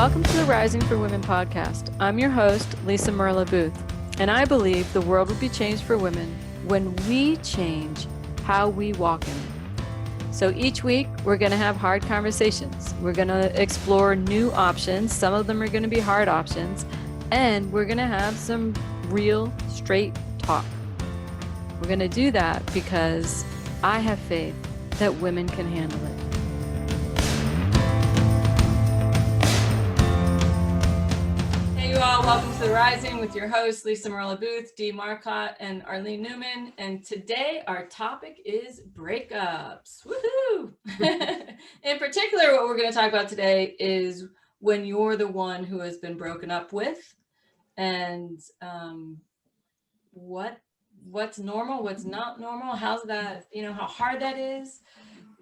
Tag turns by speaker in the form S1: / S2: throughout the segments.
S1: Welcome to the Rising for Women podcast. I'm your host, Lisa Merlo-Booth, and I believe the world will be changed for women when we change how we walk in it. So each week, we're going to have hard conversations. We're going to explore new options. Some of them are going to be hard options, and we're going to have some real, straight talk. We're going to do that because I have faith that women can handle it. Hey you all, welcome to The Rising with your hosts, Lisa Merlo-Booth, Dee Marcotte, and Arlene Newman. And today our topic is breakups. Woohoo! In particular, what we're going to talk about today is when you're the one who has been broken up with, and what's normal, what's not normal, how's that, how hard that is.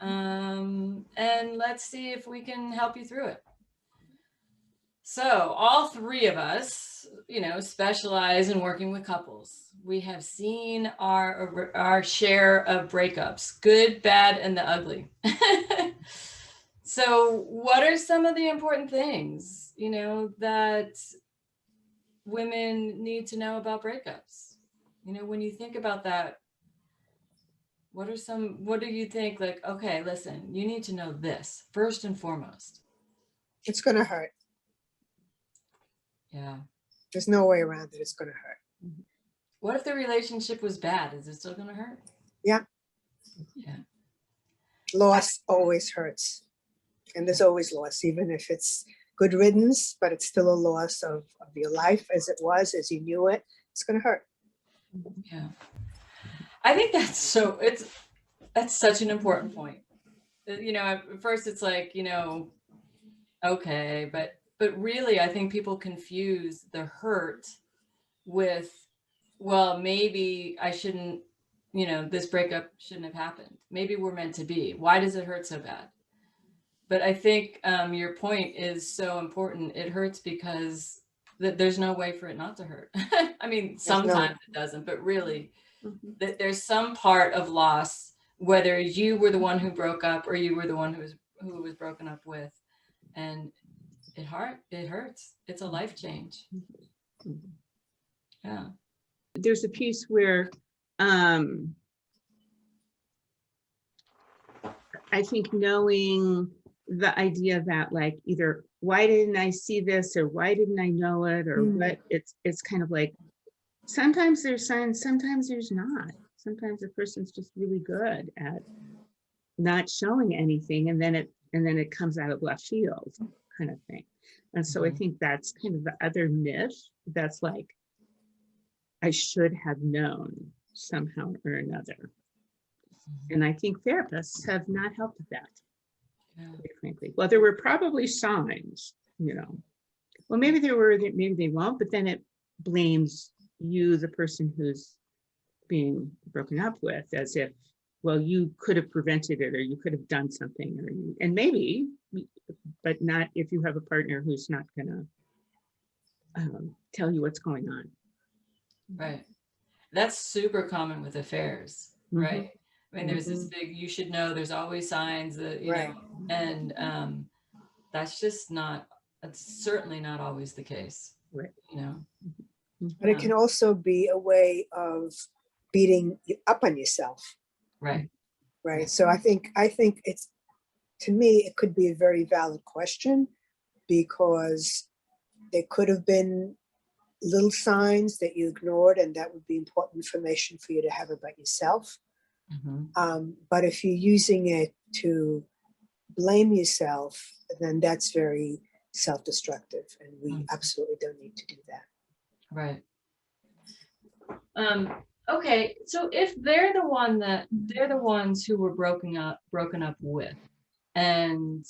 S1: And let's see if we can help you through it. So all three of us, specialize in working with couples. We have seen our share of breakups, good, bad, and the ugly. So what are some of the important things, that women need to know about breakups? When you think about that, what do you think, like, okay, listen, you need to know this first and foremost?
S2: It's going to hurt.
S1: Yeah.
S2: There's no way around it. It's going to hurt.
S1: What if the relationship was bad? Is it still going to hurt?
S2: Yeah.
S1: Yeah.
S2: Loss always hurts. And there's always loss, even if it's good riddance, but it's still a loss of your life as it was, as you knew it. It's going to hurt.
S1: Yeah. I think that's such an important point. At first it's like, okay, but really I think people confuse the hurt with, well, maybe I shouldn't, this breakup shouldn't have happened. Maybe we're meant to be. Why does it hurt so bad? But I think your point is so important. It hurts because there's no way for it not to hurt. I mean, sometimes it doesn't, but really there's some part of loss, whether you were the one who broke up or you were the one who was broken up with, and it hurts. It's a life change. Yeah.
S3: There's a piece where I think knowing the idea that, like, either why didn't I see this, or why didn't I know it, or what, it's kind of like, sometimes there's signs, sometimes there's not. Sometimes the person's just really good at not showing anything, and then it comes out of left field, kind of thing. And so I think that's kind of the other myth, that's like, I should have known somehow or another. And I think therapists have not helped with that, quite frankly. Well, there were probably signs, well, maybe there were, maybe they won't, but then it blames you, the person who's being broken up with, as if, well, you could have prevented it, or you could have done something, and maybe, but not if you have a partner who's not gonna tell you what's going on.
S1: Right. That's super common with affairs, right? I mean, there's this big, you should know, there's always signs that, know, and that's certainly not always the case,
S3: right?
S2: But it can also be a way of beating up on yourself.
S1: Right.
S2: Right. So I think it's, to me, it could be a very valid question, because there could have been little signs that you ignored, and that would be important information for you to have about yourself. But if you're using it to blame yourself, then that's very self-destructive, and we absolutely don't need to do that.
S1: Right. Okay, so if they're the ones who were broken up with, and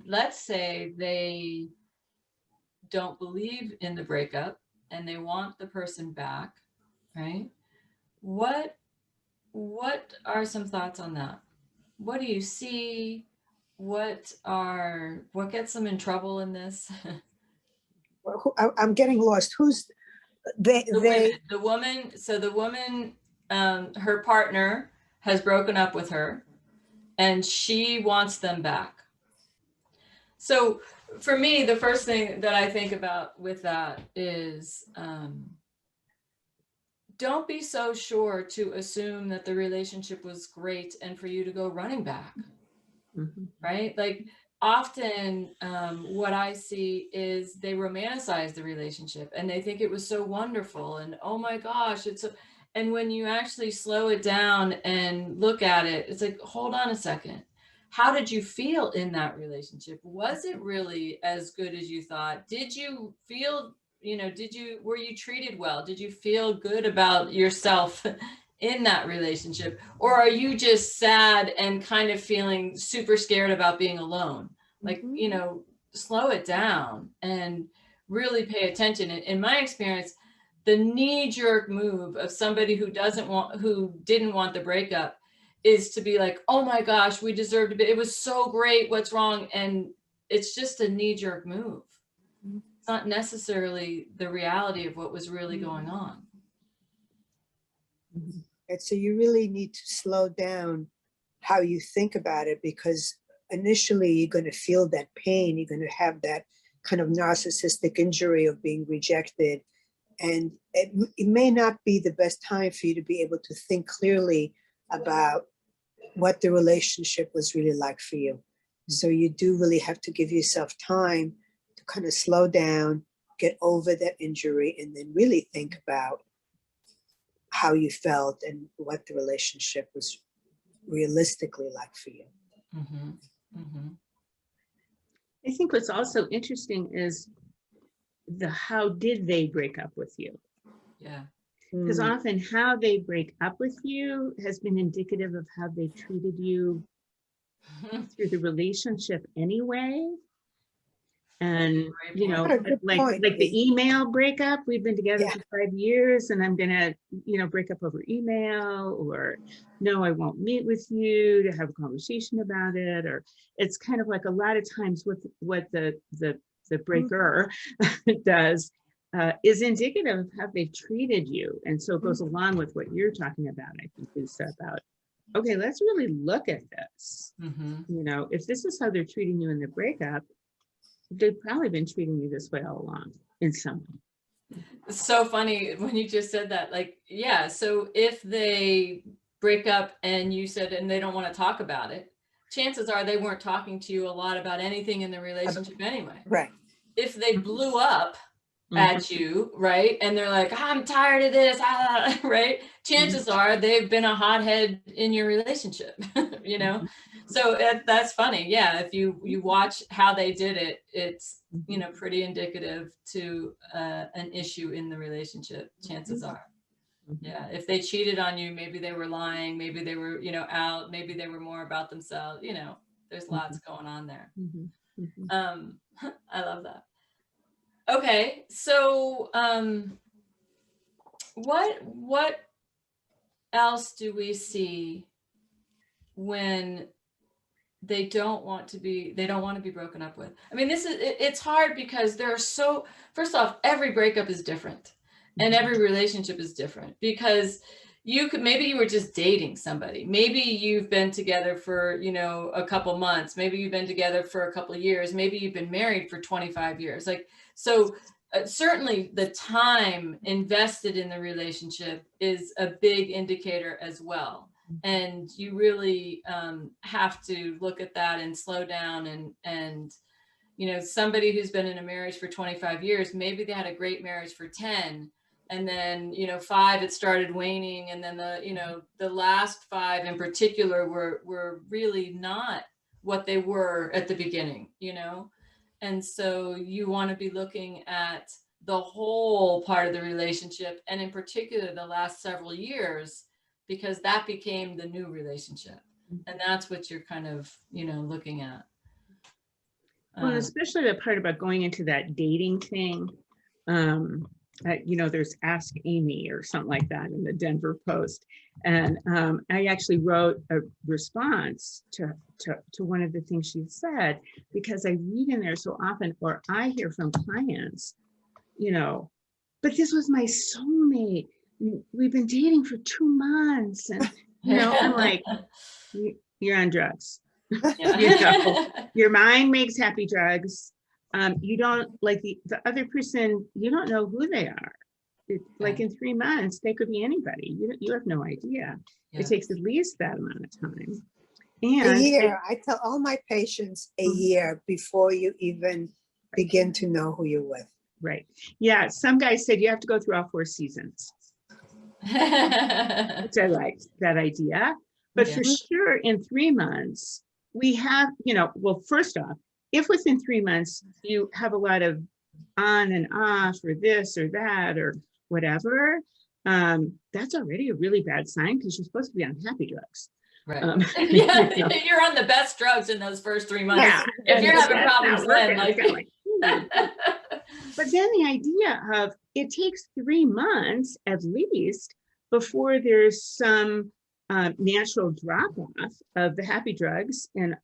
S1: let's say they don't believe in the breakup and they want the person back, right? What are some thoughts on that? What do you see? What gets them in trouble in this?
S2: Well, I'm getting lost. Who's
S1: The woman. So the woman, her partner has broken up with her, and she wants them back. So for me, the first thing that I think about with that is, don't be so sure to assume that the relationship was great and for you to go running back, right? Like often what I see is they romanticize the relationship and they think it was so wonderful and oh my gosh, it's and when you actually slow it down and look at it, it's like, hold on a second. How did you feel in that relationship? Was it really as good as you thought? Did you feel, were you treated well? Did you feel good about yourself in that relationship? Or are you just sad and kind of feeling super scared about being alone? Like, slow it down and really pay attention. In my experience, the knee-jerk move of somebody who didn't want the breakup is to be like, oh my gosh, we deserved a bit. It was so great. What's wrong? And it's just a knee-jerk move. It's not necessarily the reality of what was really going on.
S2: And so you really need to slow down how you think about it, because initially you're going to feel that pain. You're going to have that kind of narcissistic injury of being rejected. And it may not be the best time for you to be able to think clearly about what the relationship was really like for you. So you do really have to give yourself time to kind of slow down, get over that injury, and then really think about how you felt and what the relationship was realistically like for you.
S3: I think what's also interesting is how did they break up with you?
S1: Yeah.
S3: Because often how they break up with you has been indicative of how they treated you through the relationship anyway. And, like the email breakup, we've been together for 5 years and I'm gonna, break up over email, or no, I won't meet with you to have a conversation about it. Or it's kind of like a lot of times what the breaker does is indicative of how they've treated you. And so it goes along with what you're talking about, I think, is about, okay, let's really look at this. If this is how they're treating you in the breakup, they've probably been treating you this way all along in some way.
S1: It's so funny when you just said that, like, yeah, so if they break up and you said, and they don't want to talk about it, chances are they weren't talking to you a lot about anything in the relationship anyway.
S2: Right.
S1: If they blew up at you, right, and they're like, I'm tired of this, right, chances are they've been a hothead in your relationship. So that's funny. Yeah, if you watch how they did it, it's pretty indicative to an issue in the relationship, chances are. Yeah, if they cheated on you, maybe they were lying, maybe they were out, maybe they were more about themselves. There's lots going on there. I love that. Okay, so what else do we see when they don't want to be broken up with? I mean, it's hard because first off, every breakup is different and every relationship is different, because maybe you were just dating somebody. Maybe you've been together for, a couple months. Maybe you've been together for a couple of years. Maybe you've been married for 25 years. So certainly the time invested in the relationship is a big indicator as well. And you really have to look at that and slow down and somebody who's been in a marriage for 25 years, maybe they had a great marriage for 10, and then 5 it started waning, and then the last 5 in particular were really not what they were at the beginning, and so you want to be looking at the whole part of the relationship, and in particular the last several years, because that became the new relationship, and that's what you're kind of looking at.
S3: Well, especially the part about going into that dating thing. There's Ask Amy or something like that in the Denver Post. And I actually wrote a response to one of the things she said, because I read in there so often, or I hear from clients, but this was my soulmate. We've been dating for 2 months. And, I'm like, you're on drugs. Your mind makes happy drugs. you don't, like the other person, you don't know who they are. Like in 3 months, they could be anybody. You have no idea.
S1: Yeah.
S3: It takes at least that amount of time.
S2: A
S3: And
S2: year. I tell all my patients a year before you even begin to know who you're with.
S3: right. Yeah. Some guys said you have to go through all 4 seasons, which I liked that idea. But
S1: Yeah.
S3: for sure, in 3 months, we have, well, first off, if within 3 months you have a lot of on and off or this or that or whatever, that's already a really bad sign because you're supposed to be on happy drugs.
S1: Right.
S3: Yeah,
S1: You're on the best drugs in those first 3 months.
S3: Yeah,
S1: If you're having
S3: that's
S1: problems
S3: not
S1: then,
S3: working.
S1: like,
S3: But then the idea of it takes 3 months at least before there's some natural drop off of the happy drugs in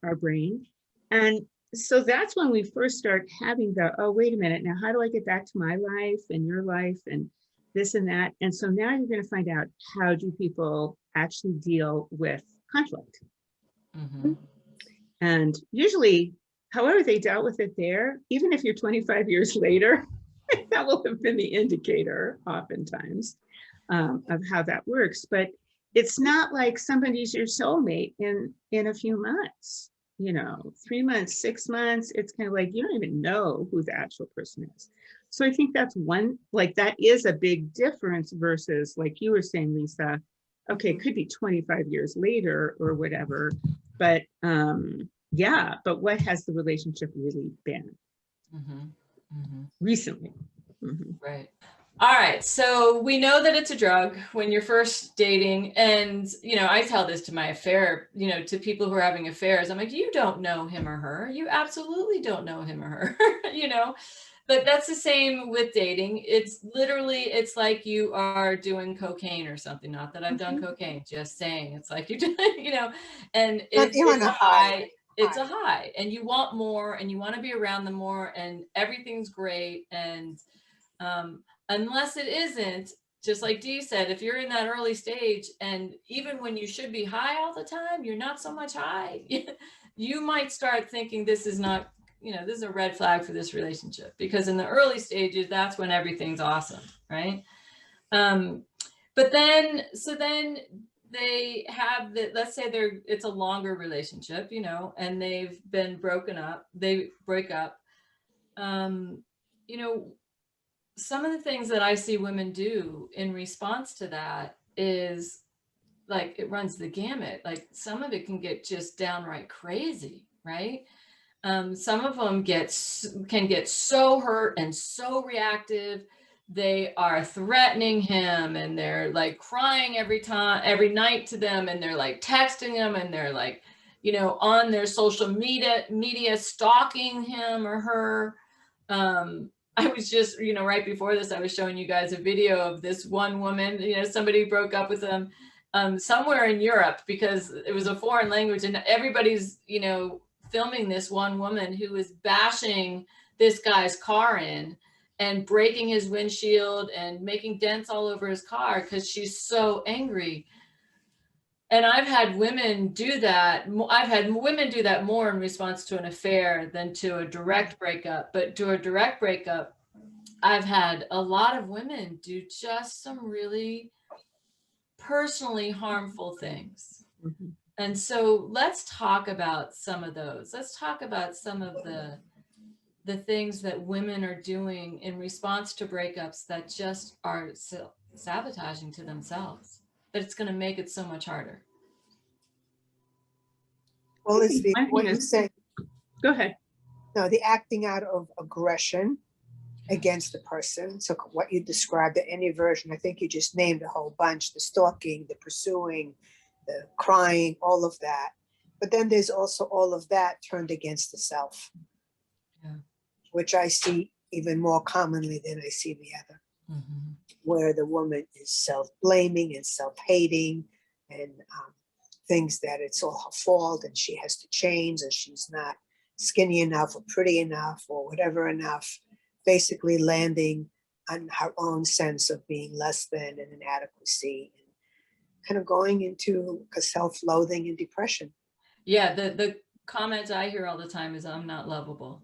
S3: our brain. And so that's when we first start having the, oh, wait a minute, now how do I get back to my life and your life and this and that? And so now you're going to find out, how do people actually deal with conflict?
S1: mm-hmm.
S3: And usually, however they dealt with it there, even if you're 25 years later, that will have been the indicator oftentimes of how that works. But it's not like somebody's your soulmate in a few months, 3 months, 6 months. It's kind of like you don't even know who the actual person is. So I think that's one, like that is a big difference versus, like you were saying, Lisa, okay, it could be 25 years later or whatever, but yeah, but what has the relationship really been recently?
S1: Right. All right. So we know that it's a drug when you're first dating. And, I tell this to my affair, to people who are having affairs. I'm like, you don't know him or her. You absolutely don't know him or her, But that's the same with dating. It's literally, it's like you are doing cocaine or something. Not that I've done cocaine, just saying. It's like you do, and it's a high. It's a high, and you want more, and you want to be around them more, and everything's great. And unless it isn't, just like Dee said, if you're in that early stage, and even when you should be high all the time, you're not so much high, you might start thinking this is not, this is a red flag for this relationship, because in the early stages, that's when everything's awesome, right? But then they have let's say it's a longer relationship, and they've been broken up, they break up. Some of the things that I see women do in response to that is, like, it runs the gamut. Like, some of it can get just downright crazy, right? Some of them can get so hurt and so reactive. They are threatening him, and they're like crying every night to them, and they're like texting him, and they're like, on their social media stalking him or her. I was just, right before this, I was showing you guys a video of this one woman, somebody broke up with him somewhere in Europe because it was a foreign language, and everybody's, filming this one woman who was bashing this guy's car in and breaking his windshield and making dents all over his car because she's so angry. And I've had women do that. I've had women do that more in response to an affair than to a direct breakup. But to a direct breakup, I've had a lot of women do just some really personally harmful things. And so let's talk about some of those. Let's talk about some of the things that women are doing in response to breakups that just are sabotaging to themselves, that it's going to make it so much harder.
S2: Well, it's what you say.
S3: Go ahead.
S2: No, the acting out of aggression against the person. So what you described, any version, I think you just named a whole bunch: the stalking, the pursuing, the crying, all of that. But then there's also all of that turned against the self, which I see even more commonly than I see the other, where the woman is self-blaming and self-hating and thinks that it's all her fault and she has to change, and she's not skinny enough or pretty enough or whatever enough, basically landing on her own sense of being less than and inadequacy, and kind of going into a self-loathing and depression.
S1: Yeah, the comment I hear all the time is, I'm not lovable.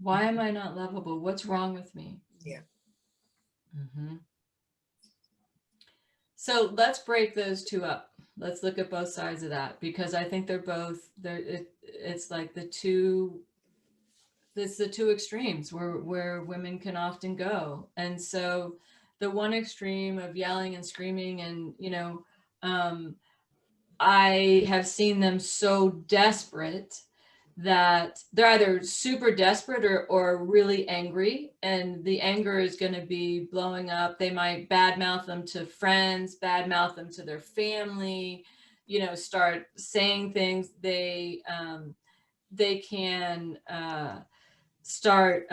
S1: Why am I not lovable? What's wrong with me?
S2: Yeah.
S1: Mm-hmm. So let's break those two up. Let's look at both sides of that, because I think they're both it's like it's the two extremes where women can often go. And so the one extreme of yelling and screaming and, I have seen them so desperate that they're either super desperate or really angry, and the anger is going to be blowing up. They might badmouth them to friends, badmouth them to their family, start saying things. They can start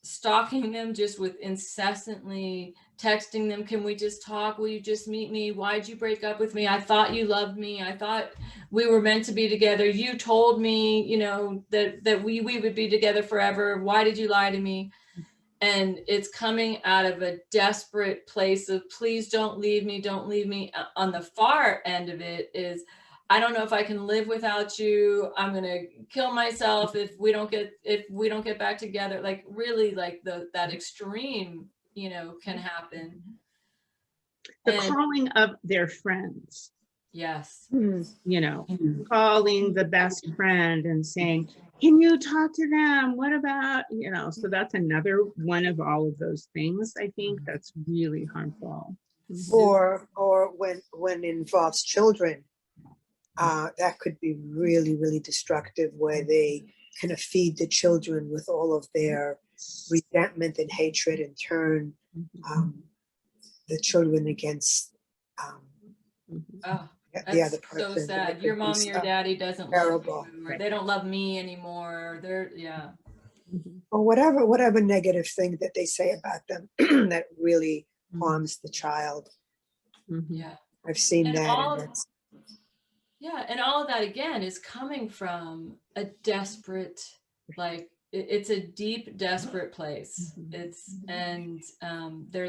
S1: stalking them just with incessantly texting them. Can we just talk? Will you just meet me? Why'd you break up with me? I thought you loved me. I thought we were meant to be together. You told me, that we would be together forever. Why did you lie to me? And it's coming out of a desperate place of, please don't leave me. Don't leave me. On the far end of it is, I don't know if I can live without you. I'm going to kill myself if we don't get back together. Like really, like that extreme, can happen.
S3: The calling of their friends.
S1: Yes.
S3: Calling the best friend and saying, can you talk to them? What about, so that's another one of all of those things. I think that's really harmful.
S2: Or when it involves children, that could be really, really destructive, where they kind of feed the children with all of their resentment and hatred and turn the children against the other person.
S1: So sad. Your mommy or daddy doesn't
S2: terrible.
S1: love you, or they don't love me anymore.
S2: Or whatever negative thing that they say about them that really harms the child.
S1: Yeah.
S2: I've seen
S1: And
S2: that.
S1: And all of that again is coming from a desperate, like it's a deep, desperate place. They're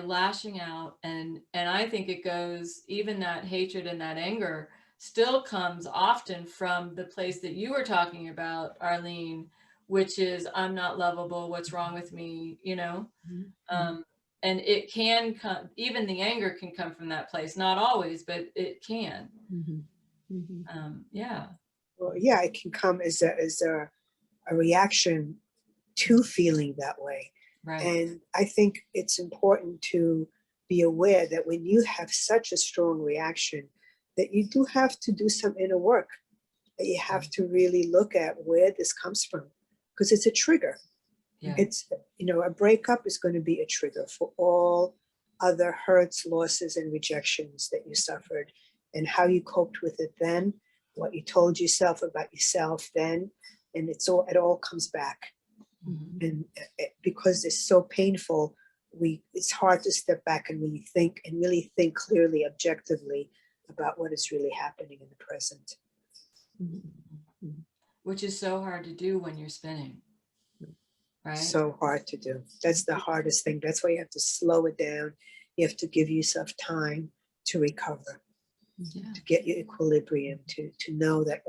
S1: lashing out, and I think it goes, even that hatred and that anger still comes often from the place that you were talking about, Arlene, which is, I'm not lovable. What's wrong with me? And it can come, even the anger can come from that place. Not always, but it can.
S2: Well, it can come as a reaction to feeling that way.
S1: Right.
S2: And I think it's important to be aware that when you have such a strong reaction, that you do have to do some inner work, that you have to really look at where this comes from, because it's a trigger.
S1: Yeah.
S2: It's, a breakup is going to be a trigger for all other hurts, losses, and rejections that you suffered, and how you coped with it then, what you told yourself about yourself then, and it all comes back. And because it's so painful, it's hard to step back and really think clearly, objectively about what is really happening in the present.
S1: Which is so hard to do when you're spinning. Right?
S2: So hard to do. That's the hardest thing. That's why you have to slow it down. You have to give yourself time to recover, to get your equilibrium, to know that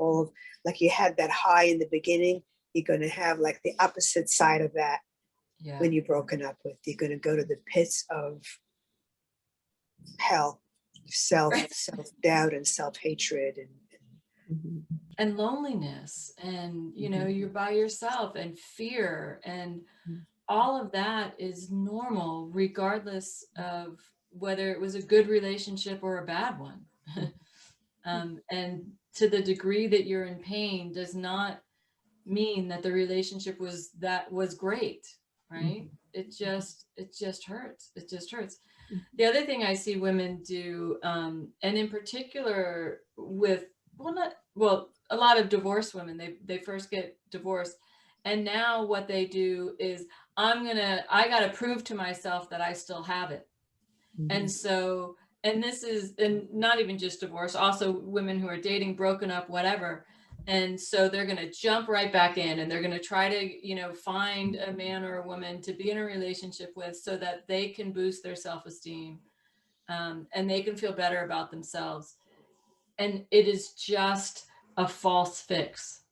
S2: like you had that high in the beginning, you're going to have like the opposite side of that when you're broken up with. You're going to go to the pits of hell, self-doubt and self-hatred
S1: and loneliness, and you're by yourself, and fear, and all of that is normal, regardless of whether it was a good relationship or a bad one. And to the degree that you're in pain does not mean that the relationship was great, right? It just hurts. It just hurts. The other thing I see women do, and in particular with, a lot of divorced women, they first get divorced, and now what they do is, I got to prove to myself that I still have it. And so, and this is, and not even just divorce, also women who are dating, broken up, whatever. And so they're going to jump right back in, and they're going to try to, find a man or a woman to be in a relationship with, so that they can boost their self-esteem, and they can feel better about themselves. And it is just a false fix.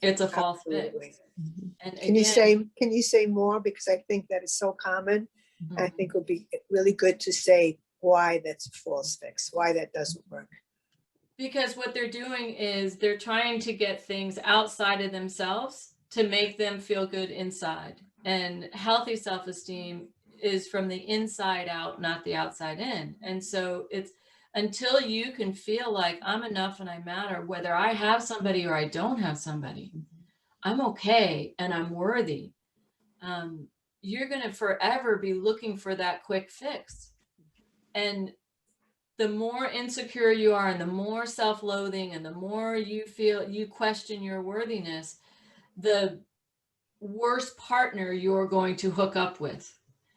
S1: It's a false
S2: Absolutely.
S1: fix. And
S2: Can you
S1: again,
S2: say more? Because I think that is so common.
S1: Mhm.
S2: I think it would be really good to say why that's a false fix, why that doesn't work.
S1: because what they're doing is they're trying to get things outside of themselves to make them feel good inside. And healthy self-esteem is from the inside out, not the outside in. And so it's until you can feel like I'm enough and I matter, whether I have somebody or I don't have somebody, I'm okay and I'm worthy. You're going to forever be looking for that quick fix. And the more insecure you are and the more self-loathing and the more you feel you question your worthiness, the worse partner you're going to hook up with.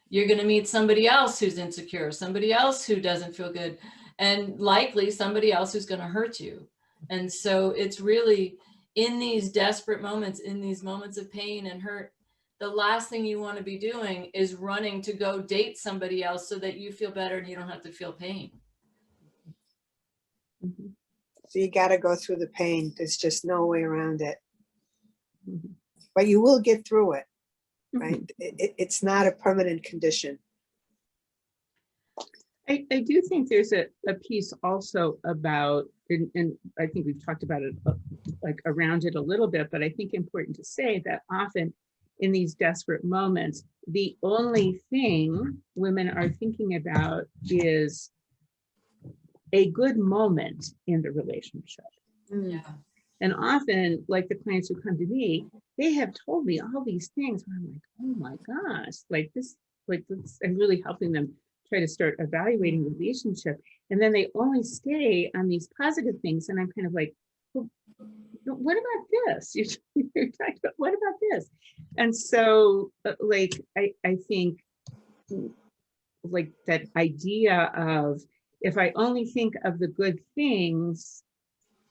S1: You're going to meet somebody else who's insecure, somebody else who doesn't feel good, and likely somebody else who's going to hurt you. And so it's really in these desperate moments, in these moments of pain and hurt, the last thing you want to be doing is running to go date somebody else so that you feel better and you don't have to feel pain.
S3: Mhm.
S2: So you got to go through the pain. There's just no way around it.
S3: Mhm.
S2: But you will get through it,
S3: Mhm.
S2: right? It's not a permanent condition.
S3: I do think there's a piece also about, and I think we've talked about it like around it a little bit, but I think important to say that often in these desperate moments, the only thing women are thinking about is a good moment in the relationship.
S1: Yeah.
S3: And often, like the clients who come to me, they have told me all these things where I'm like, oh my gosh, like this, I'm really helping them try to start evaluating the relationship. And then they only stay on these positive things. And I'm kind of like, well, what about this? You're talking about, what about this? And so like, I think like that idea of, if I only think of the good things,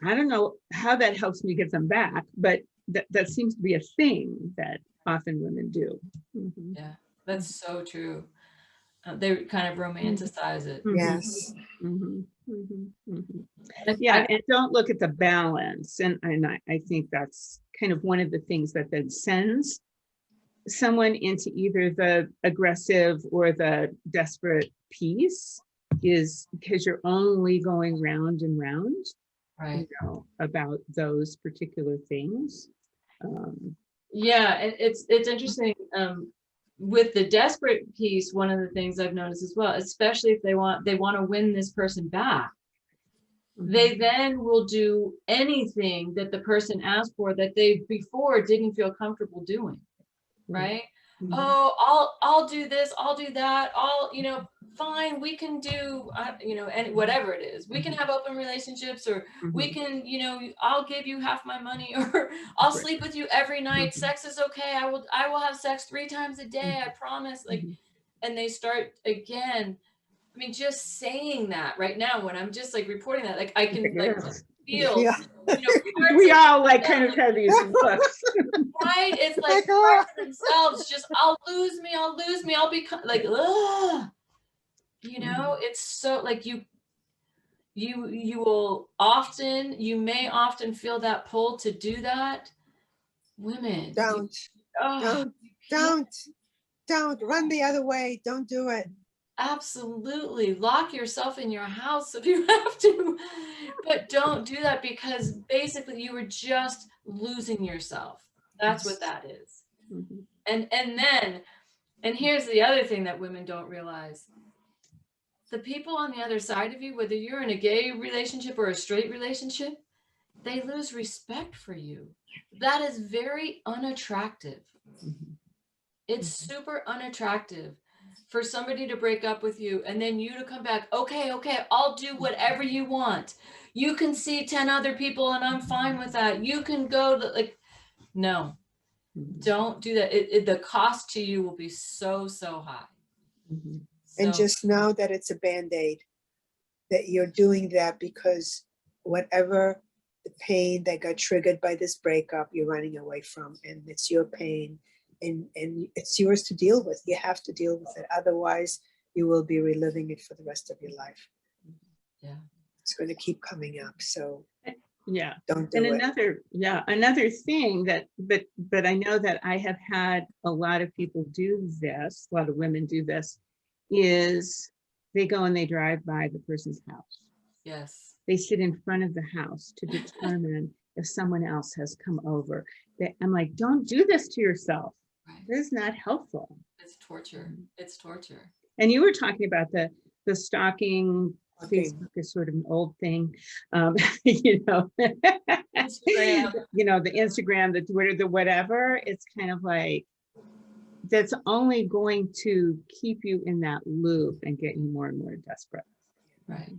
S3: I don't know how that helps me get them back, but that seems to be a thing that often women do. Mhm.
S1: Yeah, that's so true. They kind of romanticize it.
S3: Mhm.
S2: Yes.
S3: Mhm. Mhm. Mhm.
S1: And
S3: Yeah, and don't look at the balance. And I think that's kind of one of the things that then sends someone into either the aggressive or the desperate piece, is because you're only going round and round,
S1: right.
S3: about those particular things.
S1: Yeah, and it's interesting. With the desperate piece, one of the things I've noticed as well, especially if they want to win this person back, they then will do anything that the person asked for that they before didn't feel comfortable doing. Right?
S3: Mhm.
S1: Oh, I'll do this, I'll do that, fine, we can do, and whatever it is, we can have open relationships, or we can, I'll give you half my money, or I'll
S3: Right.
S1: sleep with you every night.
S3: Mhm.
S1: Sex is okay. I will have sex 3 times a day. I promise. Like, and they start again. I mean, just saying that right now, when I'm just like reporting that, like I can like
S3: Yes.
S1: feel,
S2: Yeah.
S1: parts
S3: We
S1: of
S3: all like kind of have these looks.
S1: right? It's like
S2: Like,
S1: parts of themselves just, I'll lose me, I'll become like, ugh. It's so like you may often feel that pull to do that. Women,
S2: don't,
S1: oh,
S2: don't run the other way. Don't do it.
S1: absolutely lock yourself in your house if you have to, but don't do that, because basically you were just losing yourself. That's what that is.
S3: Mhm.
S1: And here's the other thing that women don't realize. The people on the other side of you, whether you're in a gay relationship or a straight relationship, they lose respect for you. That is very unattractive.
S3: Mhm.
S1: It's super unattractive for somebody to break up with you and then you to come back. Okay, I'll do whatever you want. You can see 10 other people and I'm fine with that. You can go to, like, no, don't do that. The cost to you will be so high.
S3: Mhm.
S2: And
S1: So
S2: just know that it's a Band-Aid, that you're doing that because whatever the pain that got triggered by this breakup, you're running away from, and it's your pain, and it's yours to deal with. You have to deal with it. Otherwise, you will be reliving it for the rest of your life.
S1: yeah.
S2: It's going to keep coming up. So
S3: Yeah.
S2: Don't do
S3: And
S2: it.
S3: another thing that, but I know that I have had a lot of people do this, a lot of women do this, is they go and they drive by the person's house.
S1: Yes.
S3: They sit in front of the house to determine if someone else has come over. I'm like, don't do this to yourself.
S1: Right.
S3: This is not helpful.
S1: It's torture. It's torture.
S3: And you were talking about the stalking.
S2: Okay.
S3: Facebook is sort of an old thing, you know.
S1: Instagram.
S3: You know, the Instagram, the Twitter, the whatever. It's kind of like, that's only going to keep you in that loop and get you more and more desperate.
S1: Right.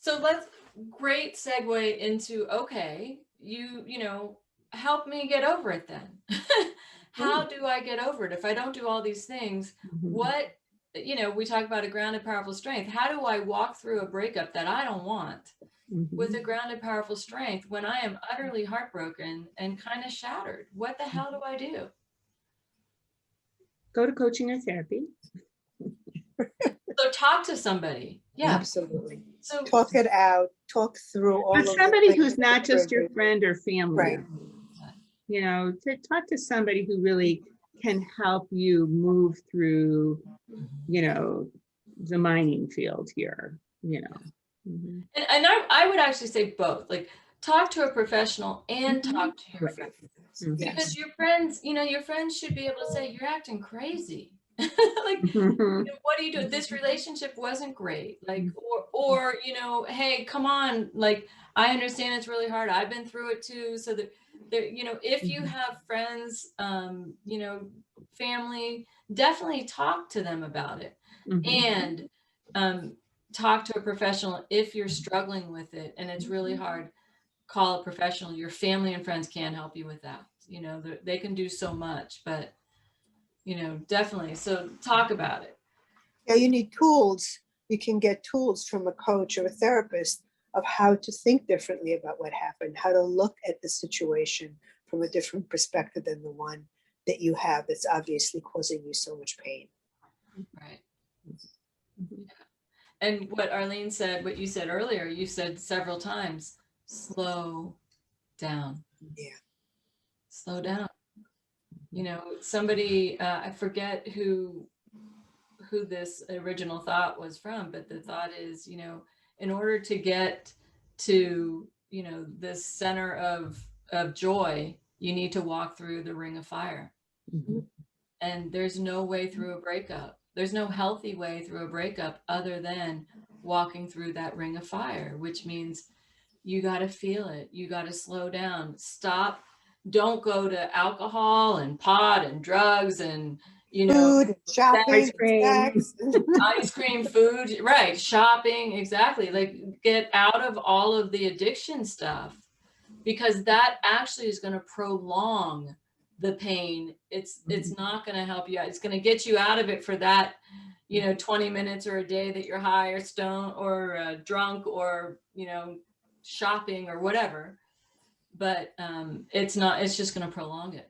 S1: So great segue into, okay, you know, help me get over it then. How do I get over it? If I don't do all these things, what, you know, we talk about a grounded, powerful strength. How do I walk through a breakup that I don't want with a grounded, powerful strength when I am utterly heartbroken and kind of shattered? What the hell do I do?
S3: Go to coaching or therapy.
S1: So talk to somebody. Yeah.
S2: Absolutely.
S1: So
S2: Talk it out, talk through all
S3: But
S2: of the
S3: somebody
S2: things
S3: who's
S2: that
S3: not just your
S2: triggered.
S3: friend or family.
S2: Right.
S3: You know, to talk to somebody who really can help you move through, you know, the mining field here, you know.
S1: And I would actually say both. Like, talk to a professional and talk to your friends. Because your friends, you know, your friends should be able to say, you're acting crazy. Like, what are you doing? This relationship wasn't great. Like, or, you know, hey, come on. Like, I understand it's really hard. I've been through it too. So that there, you know, if you have friends, you know, family, definitely talk to them about it. And talk to a professional if you're struggling with it and it's really hard. Call a professional. Your family and friends can't help you with that. You know, they can do so much, but you know, definitely. So talk about it.
S2: Yeah, you need tools. You can get tools from a coach or a therapist of how to think differently about what happened, how to look at the situation from a different perspective than the one that you have that's obviously causing you so much pain.
S1: Right. Yeah. And what Arlene said, what you said earlier, you said several times, slow down.
S2: Yeah.
S1: Slow down. You know, somebody, I forget who this original thought was from, but the thought is, you know, in order to get to, you know, this center of joy, you need to walk through the ring of fire. And there's no way through a breakup. There's no healthy way through a breakup other than walking through that ring of fire, which means you got to feel it. You got to slow down. Stop. Don't go to alcohol and pot and drugs and, you know,
S2: food, shopping,
S3: ice cream,
S1: ice cream, food, right? Shopping, exactly. Like, get out of all of the addiction stuff, because that actually is going to prolong the pain. It's not going to help you out. It's going to get you out of it for that, you know, 20 minutes or a day that you're high or stoned or drunk or, you know, shopping or whatever. But it's not, it's just going to prolong it.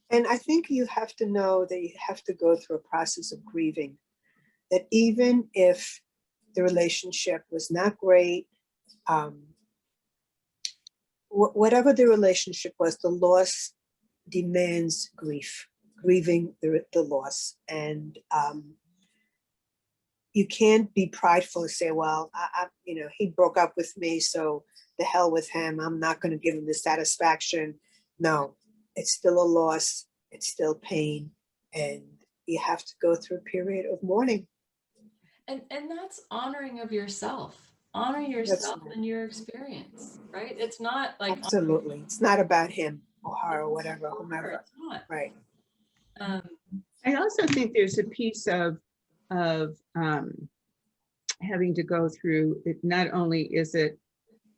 S2: And I think you have to know that you have to go through a process of grieving, that even if the relationship was not great, whatever the relationship was, the loss demands grief, grieving the loss. And you can't be prideful and say, well, you know, he broke up with me, so the hell with him. I'm not going to give him the satisfaction. No, it's still a loss. It's still pain. And you have to go through a period of mourning.
S1: And that's honoring of yourself. Honor yourself and your experience, right? It's not like,
S2: absolutely, it's not about him or her or whatever, whomever.
S1: It's not.
S2: Right.
S3: I also think there's a piece of having to go through it. Not only is it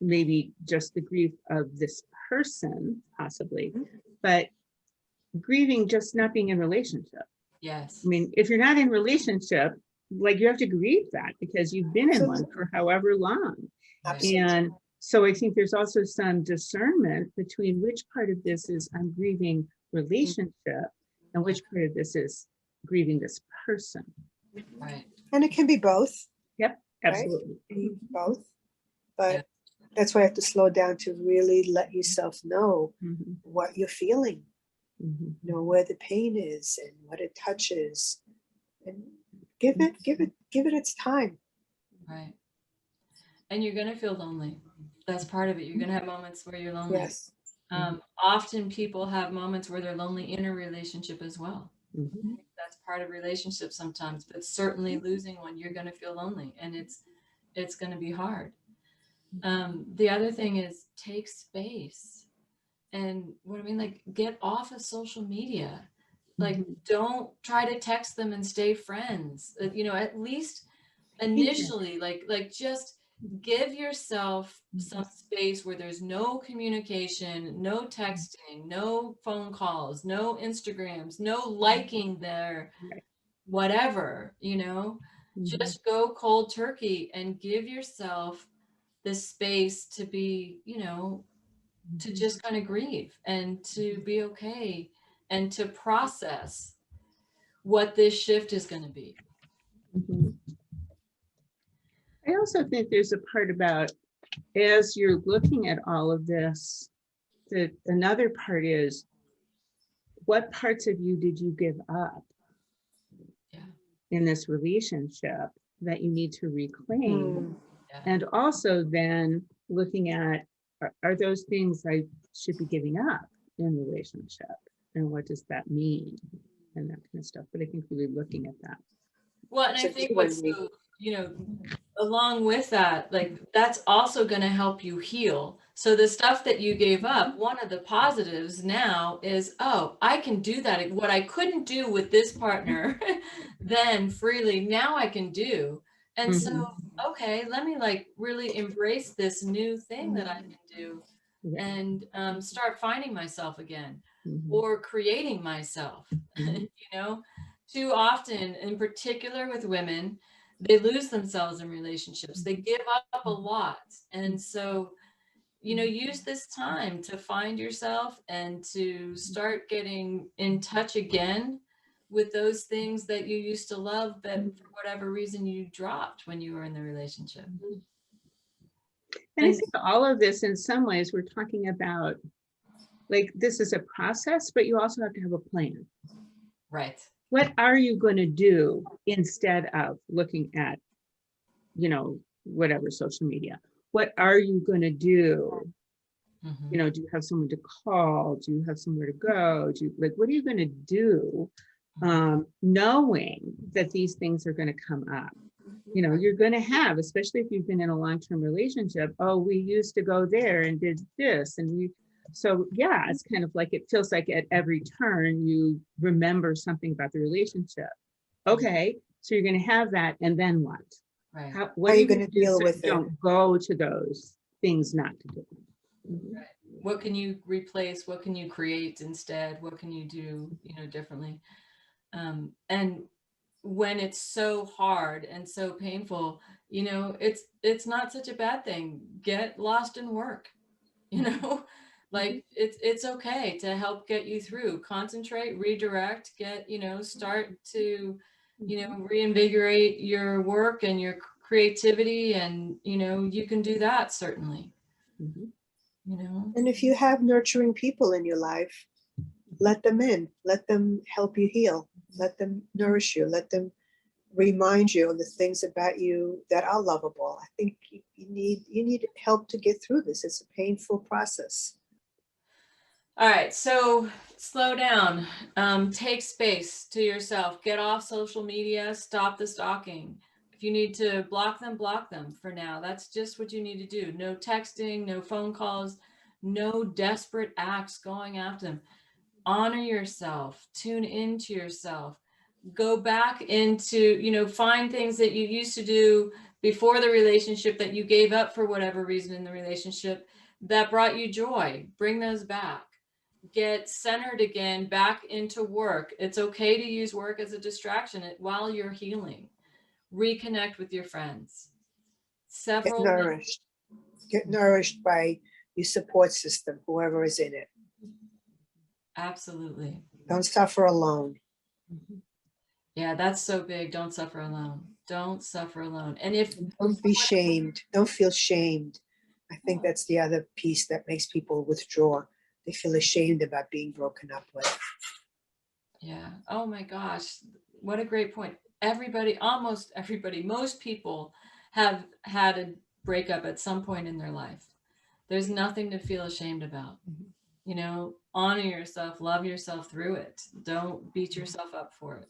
S3: maybe just the grief of this person, possibly, but grieving just not being in relationship.
S1: Yes.
S3: I mean, if you're not in relationship, like, you have to grieve that because you've been in one for however long.
S2: Absolutely.
S3: And so I think there's also some discernment between which part of this is I'm grieving relationship and which part of this is grieving this person.
S1: Right.
S2: And it can be both.
S3: Yep, absolutely.
S2: Right? Both. But That's why you have to slow down to really let yourself know
S3: Mhm.
S2: what you're feeling,
S3: Mhm.
S2: know where the pain is and what it touches, and give it its time.
S1: Right. And you're going to feel lonely. That's part of it. You're going to have moments where you're lonely.
S2: Yes.
S1: Often people have moments where they're lonely in a relationship as well.
S3: Mhm.
S1: That's part of relationships sometimes, but certainly losing one, you're going to feel lonely, and it's going to be hard. The other thing is take space. And what I mean, like, get off of social media. Like,
S3: Mhm.
S1: don't try to text them and stay friends. At least initially, like just give yourself some space where there's no communication, no texting, no phone calls, no Instagrams, no liking their
S3: Right.
S1: whatever,
S3: Mhm.
S1: just go cold turkey and give yourself the space to be, to just kind of grieve and to be okay and to process what this shift is going to be.
S3: Mhm. I also think there's a part about, as you're looking at all of this, that another part is, what parts of you did you give up
S1: Yeah.
S3: in this relationship that you need to reclaim?
S2: Mm.
S1: Yeah.
S3: And also then looking at, are those things I should be giving up in relationship? And what does that mean? And that kind of stuff. But I think really looking at that.
S1: Well, and
S2: It's
S1: I
S2: a
S1: think
S2: good
S1: what's
S2: one.
S1: so, along with that, like that's also going to help you heal. So the stuff that you gave up, one of the positives now is, oh, I can do that. What I couldn't do with this partner then freely, now I can do. And so, okay, let me like really embrace this new thing that I can do
S3: Yeah.
S1: and start finding myself again
S3: Mhm.
S1: or creating myself,
S3: Mhm.
S1: Too often, in particular with women, they lose themselves in relationships. They give up a lot. And so, use this time to find yourself and to start getting in touch again with those things that you used to love, but for whatever reason you dropped when you were in the relationship.
S3: And I
S1: And
S3: think all of this, in some ways, we're talking about, like, this is a process, but you also have to have a plan.
S1: right.
S3: What are you going to do instead of looking at, whatever social media? What are you going to do?
S1: Mhm.
S3: Do you have someone to call? Do you have somewhere to go? What are you going to do, knowing that these things are going to come up? You're going to have, especially if you've been in a long-term relationship, oh, we used to go there and did this. So yeah, it's kind of like, it feels like at every turn you remember something about the relationship. Okay, so you're going to have that. And then what?
S1: Right.
S3: What
S2: How
S3: are
S2: are
S3: you
S2: you
S3: going
S2: going
S3: to
S2: to
S3: do
S2: deal
S3: so
S2: with
S3: you
S2: it?
S3: don't go to those things not to do?
S1: Right. What can you replace? What can you create instead? What can you do, differently? And when it's so hard and so painful, it's not such a bad thing. Get lost in work, like it's okay to help get you through. Concentrate, redirect, start to, reinvigorate your work and your creativity, and you can do that certainly.
S3: Mhm.
S2: And if you have nurturing people in your life, let them in. Let them help you heal. Let them nourish you. Let them remind you of the things about you that are lovable. I think you need help to get through this. It's a painful process.
S1: All right, so slow down. Take space to yourself. Get off social media. Stop the stalking. If you need to block them for now. That's just what you need to do. No texting, no phone calls, no desperate acts going after them. Honor yourself. Tune into yourself. Go back into, find things that you used to do before the relationship that you gave up for whatever reason in the relationship that brought you joy. Bring those back. Get centered again, back into work. It's okay to use work as a distraction while you're healing. Reconnect with your friends.
S2: Get
S1: Several.
S2: nourished. Get nourished by your support system, whoever is in it.
S1: Absolutely.
S2: Don't suffer alone.
S1: Yeah, that's so big. Don't suffer alone. Don't suffer alone. And if
S2: Don't be shamed. Don't feel shamed I think that's the other piece that makes people withdraw. They feel ashamed about being broken up with.
S1: Yeah. Oh my gosh. What a great point. Everybody, almost everybody, most people have had a breakup at some point in their life. There's nothing to feel ashamed about. You know, honor yourself, love yourself through it. Don't beat yourself up for it.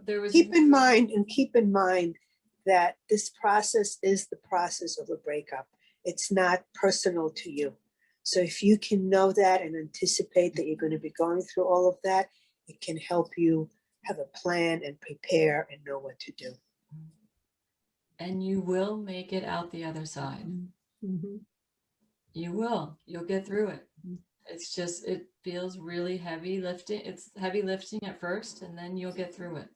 S1: There was
S2: Keep in mind that this process is the process of a breakup. It's not personal to you. So if you can know that and anticipate that you're going to be going through all of that, it can help you have a plan and prepare and know what to do.
S1: and you will make it out the other side.
S3: Mm-hmm.
S1: You will. You'll get through it. It's just, it feels really heavy lifting. It's heavy lifting at first, and then you'll get through it.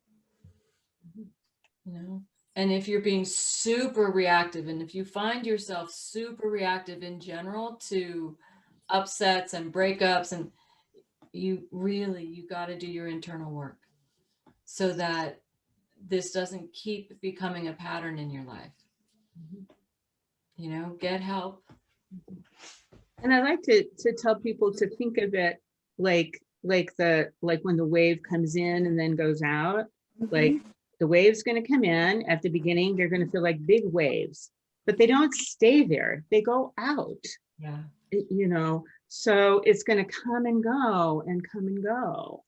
S1: You know? And if you're being super reactive, and if you find yourself super reactive in general to upsets and breakups, and you got to do your internal work so that this doesn't keep becoming a pattern in your life. You know, get help.
S3: And I like to tell people to think of it like when the wave comes in and then goes out. Like the wave's going to come in at the beginning, they're going to feel like big waves, but they don't stay there. They go out.
S1: Yeah.
S3: You know, so it's going to come and go and come and go.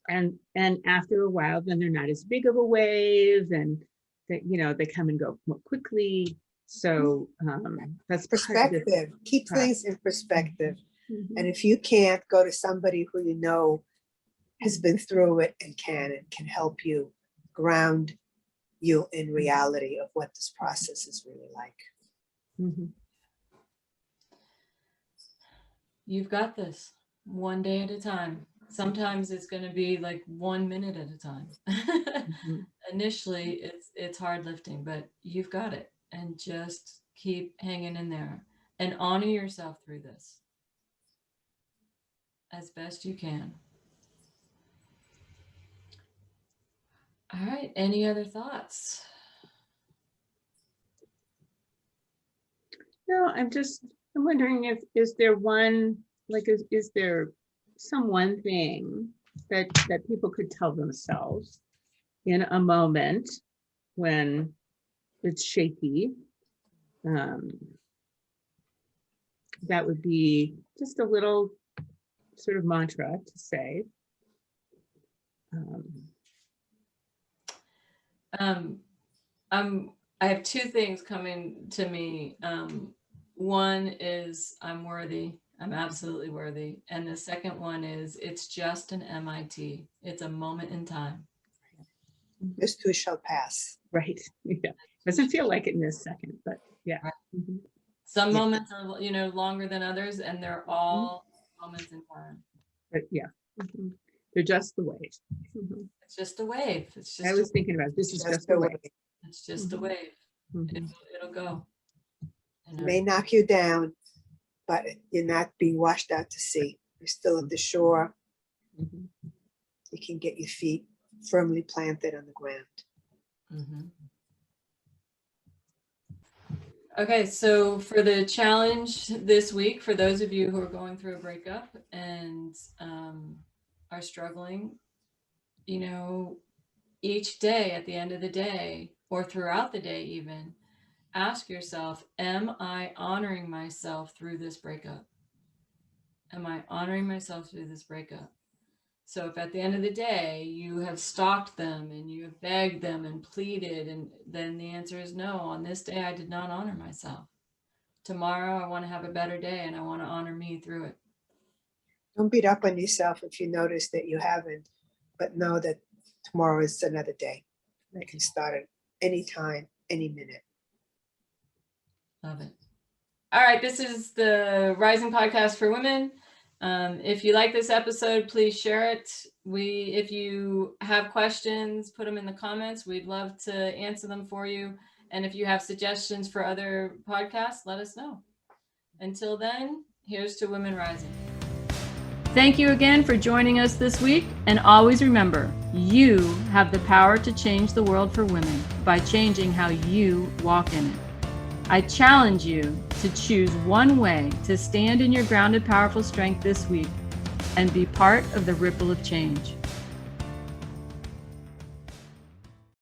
S3: And after a while, then they're not as big of a wave, and they, you know, they come and go more quickly. So that's
S2: Perspective. Keep things in perspective.
S3: Mm-hmm.
S2: And if you can't, go to somebody who you know has been through it and can help you ground you in reality of what this process is really like.
S3: Mm-hmm.
S1: You've got this, one day at a time. Sometimes it's going to be like 1 minute at a time.
S3: Mm-hmm.
S1: Initially, it's hard lifting, but you've got it. And just keep hanging in there and honor yourself through this as best you can. All right. Any other thoughts?
S3: No, I'm wondering if, is there one, like, is there some one thing that people could tell themselves in a moment when it's shaky? That would be just a little sort of mantra to say.
S1: I have two things coming to me. One is I'm worthy. I'm absolutely worthy. And the second one is it's just an MIT. It's a moment in time.
S2: This too shall pass.
S3: Right. Yeah. Doesn't feel like it in this second, but yeah.
S1: Right.
S3: Mm-hmm.
S1: Some moments are, you know, longer than others, and they're all moments in time.
S3: But yeah. Mm-hmm. They're just the wave. Mm-hmm.
S1: It's just a wave. It's just
S3: I was thinking about this is just a wave.
S1: It's just a wave.
S3: Mm-hmm.
S1: It'll go.
S2: It may knock you down, but you're not being washed out to sea. You're still at the shore.
S3: Mm-hmm.
S2: You can get your feet firmly planted on the ground.
S1: Mm-hmm. Okay, so for the challenge this week, for those of you who are going through a breakup and are struggling, you know, each day at the end of the day or throughout the day even, ask yourself, am I honoring myself through this breakup? Am I honoring myself through this breakup? So if at the end of the day you have stalked them and you have begged them and pleaded, and then the answer is no, on this day I did not honor myself. Tomorrow I want to have a better day and I want to honor me through it.
S2: Don't beat up on yourself if you notice that you haven't, but know that tomorrow is another day. You can start at any time, any minute.
S1: Love it. All right, this is the Rising Podcast for Women. If you like this episode, please share it. If you have questions, put them in the comments. We'd love to answer them for you. And if you have suggestions for other podcasts, let us know. Until then, here's to Women Rising. Thank you again for joining us this week. And always remember, you have the power to change the world for women by changing how you walk in it. I challenge you to choose one way to stand in your grounded, powerful strength this week and be part of the ripple of change.